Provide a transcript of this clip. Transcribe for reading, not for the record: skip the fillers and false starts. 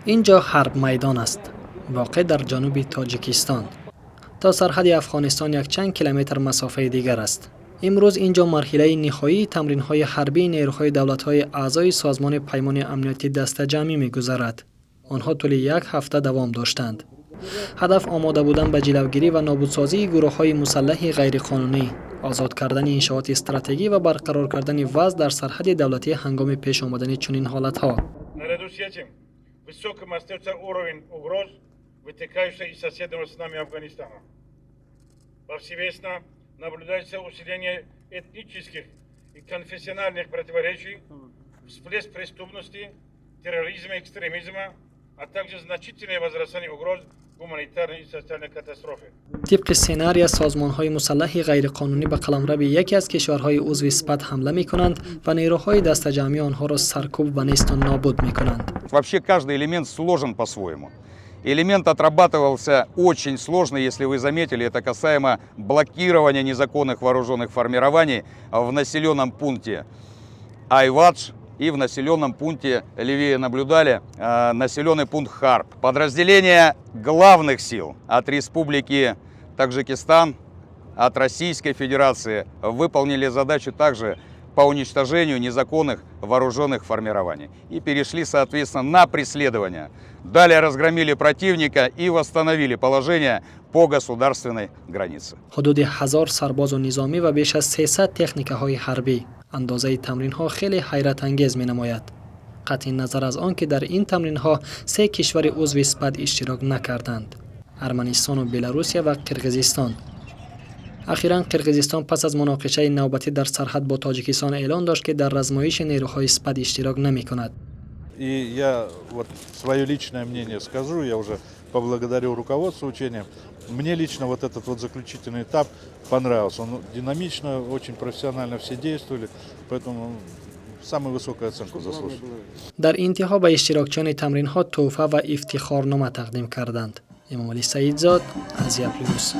اینجا حرب میدان است، واقع در جنوب تاجیکستان. تا سرحد افغانستان یک چند کیلومتر مسافه دیگر است. امروز اینجا مرحله نهایی تمرین‌های حربی نیروهای دولت‌های اعضای سازمان پیمان امنیتی دست جمعی می‌گذرد. آنها طول یک هفته دوام داشتند. هدف آماده بودن به جلوگیری و نابودسازی گروه‌های مسلح غیرقانونی، آزاد کردن انشاءات استراتژی و برقرار کردن وضع در سرحد دولتی هنگام پیش آمدن چنین حالت‌ها. Наряду с этим высоким остается уровень угроз, вытекающих из соседнего с нами Афганистана. Повсеместно наблюдается усиление этнических и конфессиональных противоречий, всплеск преступности, терроризма и экстремизма, а также значительное возрастание угроз гуманитарной и социальной катастрофы. طبق سناریو سازمان‌های مسلح غیرقانونی به قلمرو یکی از کشورهای عضو اسپد حمله می‌کنند و نیروهای دست جمعی آنها را سرکوب و نیست و نابود می‌کنند. Вообще каждый элемент сложен по-своему. Элемент отрабатывался очень сложно, если вы заметили, это касаемо блокирования незаконных вооруженных формирований в населенном пункте Айвадж и в населенном пункте, левее наблюдали, населенный пункт Харп. Подразделения главных сил от Республики Таджикистан, от Российской Федерации выполнили задачу также по уничтожению незаконных вооруженных формирований и перешли, соответственно, на преследование. Далее разгромили противника и восстановили положение по государственной границе. حدود 1000 سرباز و نظامی و بیش از 300 تکنیک‌های حربی. اندازه تمرین‌ها خیلی حیرت انگیز می‌نماید. قطع نظر از آن که در این تمرین‌ها 3 کشور عضو اسپد اشتراک نکردند: ارمنستان و بلاروسیه و قرقیزستان. اخیراً قرقیزستان پس از مناقشه نوبتی در سرحد با تاجیکستان اعلان داشت که در رزمایش نیروهای اسپد اشتراک نمی‌کند. И я вот свое личное мнение скажу, я уже поблагодарю руководство учения. Мне лично вот этот вот заключительный этап понравился. Он динамично, очень профессионально все действовали, поэтому самую высокую оценку заслужил. در انتها به اشتراکچیان تمرین‌ها تحفه و افتخارنامه تقدیم کردند. امام علی سعیدزاد از یبلوس.